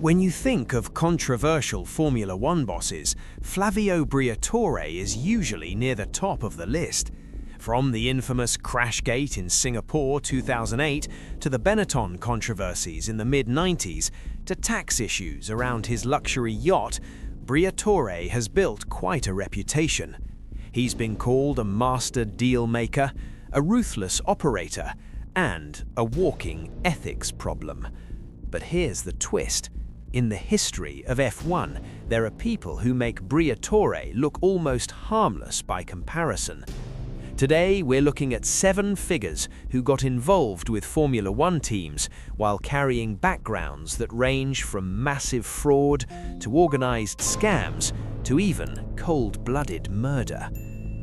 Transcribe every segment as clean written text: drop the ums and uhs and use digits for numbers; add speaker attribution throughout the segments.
Speaker 1: When you think of controversial Formula One bosses, Flavio Briatore is usually near the top of the list. From the infamous Crashgate in Singapore 2008 to the Benetton controversies in the mid-90s to tax issues around his luxury yacht, Briatore has built quite a reputation. He's been called a master deal maker, a ruthless operator, and a walking ethics problem. But here's the twist. In the history of F1, there are people who make Briatore look almost harmless by comparison. Today, we're looking at 7 figures who got involved with Formula One teams while carrying backgrounds that range from massive fraud to organized scams to even cold-blooded murder.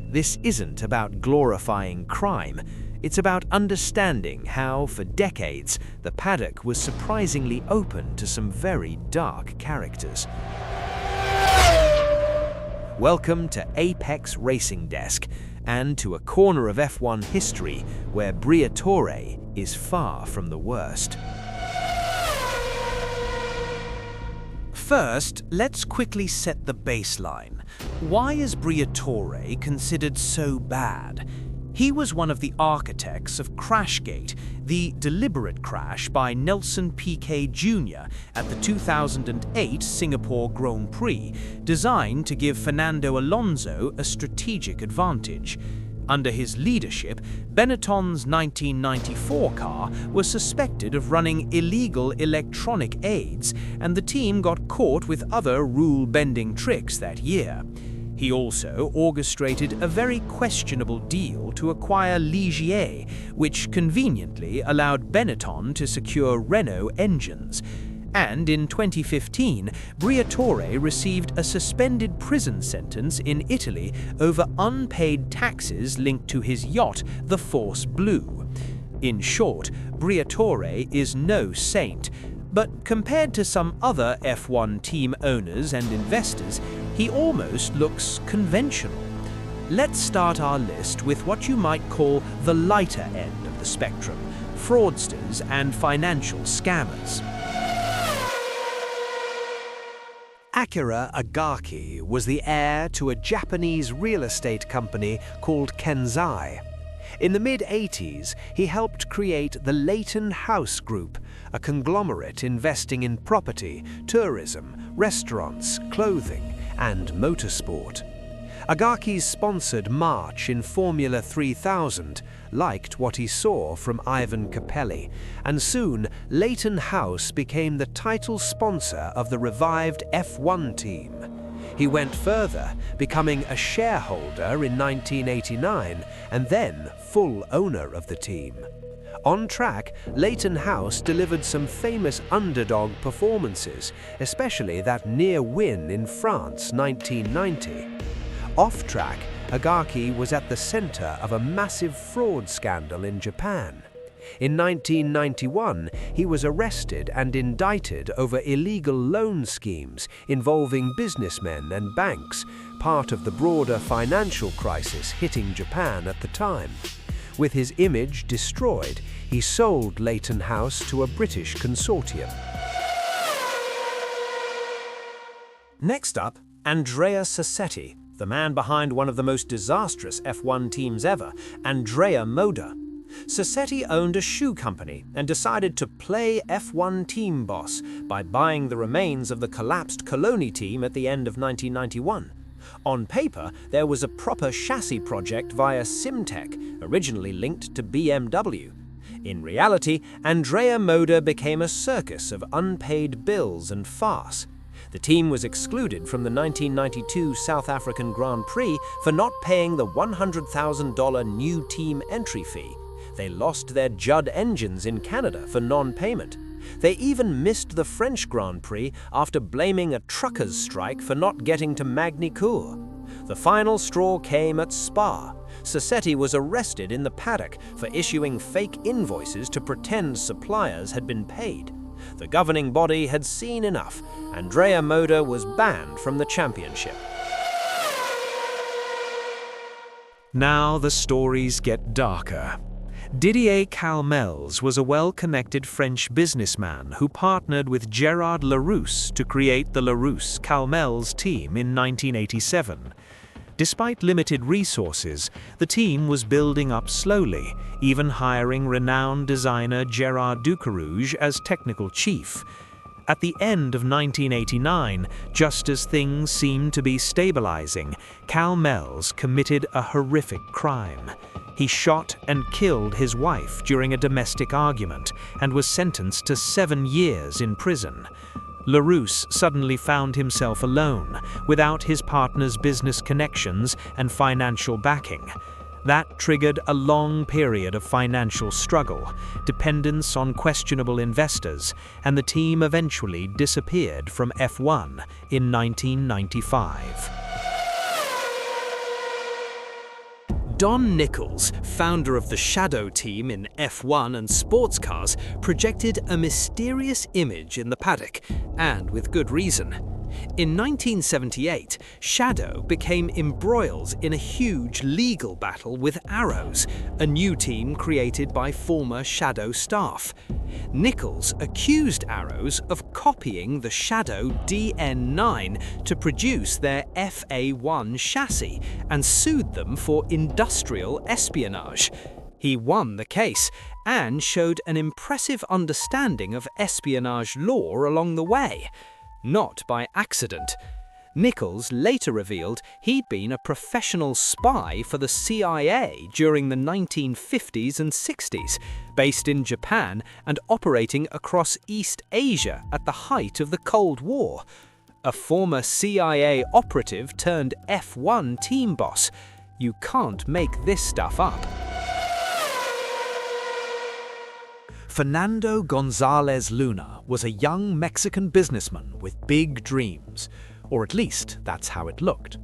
Speaker 1: This isn't about glorifying crime. It's about understanding how, for decades, the paddock was surprisingly open to some very dark characters. Welcome to Apex Racing Desk, and to a corner of F1 history where Briatore is far from the worst. First, let's quickly set the baseline. Why is Briatore considered so bad? He was one of the architects of Crashgate, the deliberate crash by Nelson Piquet Jr. at the 2008 Singapore Grand Prix, designed to give Fernando Alonso a strategic advantage. Under his leadership, Benetton's 1994 car was suspected of running illegal electronic aids, and the team got caught with other rule-bending tricks that year. He also orchestrated a very questionable deal to acquire Ligier, which conveniently allowed Benetton to secure Renault engines. And in 2015, Briatore received a suspended prison sentence in Italy over unpaid taxes linked to his yacht, the Force Blue. In short, Briatore is no saint. But compared to some other F1 team owners and investors, he almost looks conventional. Let's start our list with what you might call the lighter end of the spectrum: fraudsters and financial scammers. Akira Akagi was the heir to a Japanese real estate company called Kenzai. In the mid-80s, he helped create the Leyton House Group, a conglomerate investing in property, tourism, restaurants, clothing, and motorsport. Agaki's sponsored March in Formula 3000, liked what he saw from Ivan Capelli, and soon Leyton House became the title sponsor of the revived F1 team. He went further, becoming a shareholder in 1989 and then full owner of the team. On track, Leyton House delivered some famous underdog performances, especially that near win in France 1990. Off track, Akagi was at the center of a massive fraud scandal in Japan. In 1991, he was arrested and indicted over illegal loan schemes involving businessmen and banks, part of the broader financial crisis hitting Japan at the time. With his image destroyed, he sold Leyton House to a British consortium. Next up, Andrea Sassetti, the man behind one of the most disastrous F1 teams ever, Andrea Moda. Sassetti owned a shoe company and decided to play F1 team boss by buying the remains of the collapsed Coloni team at the end of 1991. On paper, there was a proper chassis project via Simtech, originally linked to BMW. In reality, Andrea Moda became a circus of unpaid bills and farce. The team was excluded from the 1992 South African Grand Prix for not paying the $100,000 new team entry fee. They lost their Judd engines in Canada for non-payment. They even missed the French Grand Prix after blaming a truckers' strike for not getting to Magny-Cours. The final straw came at Spa. Sassetti was arrested in the paddock for issuing fake invoices to pretend suppliers had been paid. The governing body had seen enough. Andrea Moda was banned from the championship. Now the stories get darker.
Speaker 2: Didier Calmels was a well-connected French businessman who partnered with Gérard Larrousse to create the Larrousse Calmels team in 1987. Despite limited resources, the team was building up slowly, even hiring renowned designer Gérard Ducarouge as technical chief. At the end of 1989, just as things seemed to be stabilizing, Calmels committed a horrific crime. He shot and killed his wife during a domestic argument and was sentenced to 7 years in prison. Larrousse suddenly found himself alone, without his partner's business connections and financial backing. That triggered a long period of financial struggle, dependence on questionable investors, and the team eventually disappeared from F1 in 1995.
Speaker 3: Don Nichols, founder of the Shadow team in F1 and sports cars, projected a mysterious image in the paddock, and with good reason. In 1978, Shadow became embroiled in a huge legal battle with Arrows, a new team created by former Shadow staff. Nichols accused Arrows of copying the Shadow DN9 to produce their FA1 chassis and sued them for industrial espionage. He won the case and showed an impressive understanding of espionage law along the way. Not by accident. Nichols later revealed he'd been a professional spy for the CIA during the 1950s and 60s, based in Japan and operating across East Asia at the height of the Cold War. A former CIA operative turned F1 team boss. You can't make this stuff up.
Speaker 1: Fernando Gonzalez Luna was a young Mexican businessman with big dreams, or at least that's how it looked.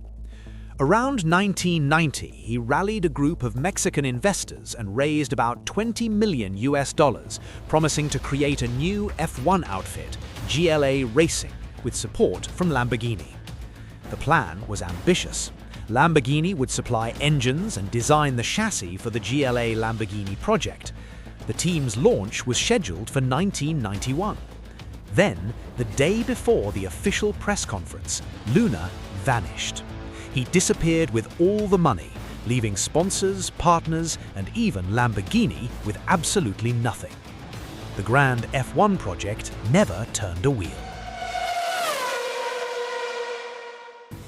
Speaker 1: Around 1990, he rallied a group of Mexican investors and raised about $20 million, promising to create a new F1 outfit, GLA Racing, with support from Lamborghini. The plan was ambitious. Lamborghini would supply engines and design the chassis for the GLA Lamborghini project. The team's launch was scheduled for 1991. Then, the day before the official press conference, Luna vanished. He disappeared with all the money, leaving sponsors, partners, and even Lamborghini with absolutely nothing. The grand F1 project never turned a wheel.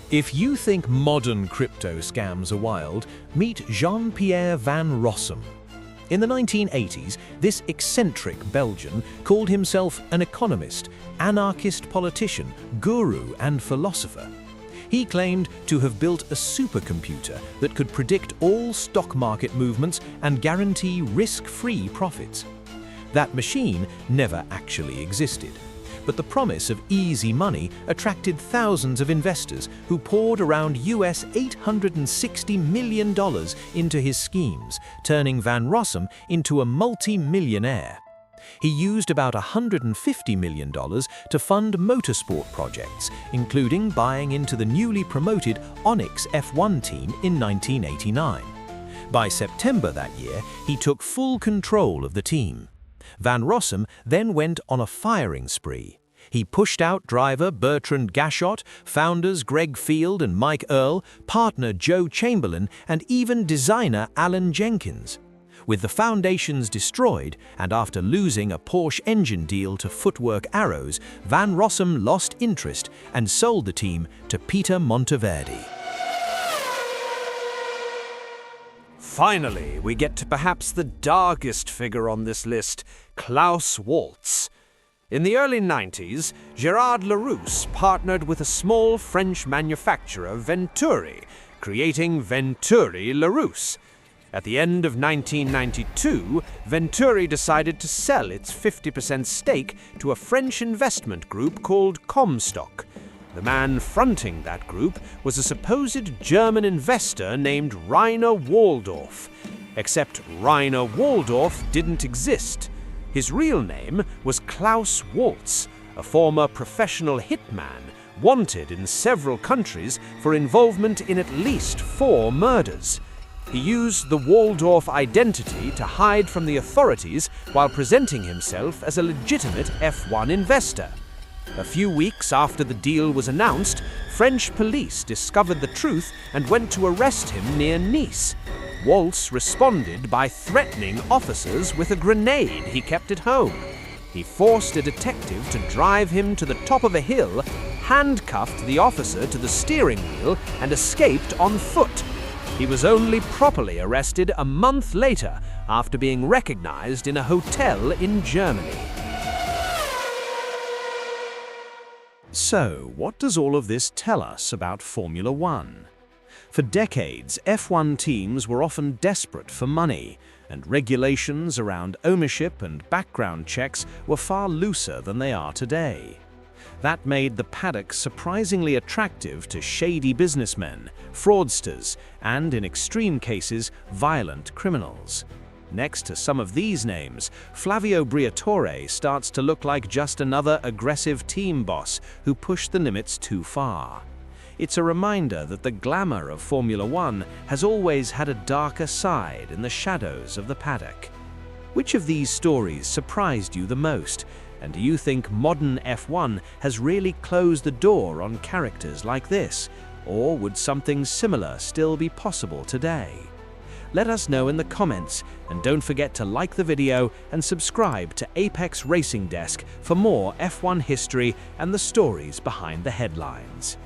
Speaker 4: If you think modern crypto scams are wild, meet Jean-Pierre Van Rossum. In the 1980s, this eccentric Belgian called himself an economist, anarchist politician, guru, and philosopher. He claimed to have built a supercomputer that could predict all stock market movements and guarantee risk-free profits. That machine never actually existed, but the promise of easy money attracted thousands of investors who poured around US $860 million into his schemes, turning Van Rossum into a multi-millionaire. He used about $150 million to fund motorsport projects, including buying into the newly promoted Onyx F1 team in 1989. By September that year, he took full control of the team. Van Rossum then went on a firing spree. He pushed out driver Bertrand Gachot, founders Greg Field and Mike Earle, partner Joe Chamberlain, and even designer Alan Jenkins. With the foundations destroyed, and after losing a Porsche engine deal to Footwork Arrows, Van Rossum lost interest and sold the team to Peter Monteverdi.
Speaker 1: Finally, we get to perhaps the darkest figure on this list, Klaus Waltz. In the early 90s, Gérard Larrousse partnered with a small French manufacturer, Venturi, creating Venturi Larrousse. At the end of 1992, Venturi decided to sell its 50% stake to a French investment group called Comstock. The man fronting that group was a supposed German investor named Rainer Waldorf. Except Rainer Waldorf didn't exist. His real name was Klaus Waltz, a former professional hitman, wanted in several countries for involvement in at least 4 murders. He used the Waldorf identity to hide from the authorities while presenting himself as a legitimate F1 investor. A few weeks after the deal was announced, French police discovered the truth and went to arrest him near Nice. Waltz responded by threatening officers with a grenade he kept at home. He forced a detective to drive him to the top of a hill, handcuffed the officer to the steering wheel, and escaped on foot. He was only properly arrested a month later after being recognized in a hotel in Germany.
Speaker 2: So, what does all of this tell us about Formula One? For decades, F1 teams were often desperate for money, and regulations around ownership and background checks were far looser than they are today. That made the paddock surprisingly attractive to shady businessmen, fraudsters, and, in extreme cases, violent criminals. Next to some of these names, Flavio Briatore starts to look like just another aggressive team boss who pushed the limits too far. It's a reminder that the glamour of Formula One has always had a darker side in the shadows of the paddock. Which of these stories surprised you the most? And do you think modern F1 has really closed the door on characters like this? Or would something similar still be possible today? Let us know in the comments, and don't forget to like the video and subscribe to Apex Racing Desk for more F1 history and the stories behind the headlines.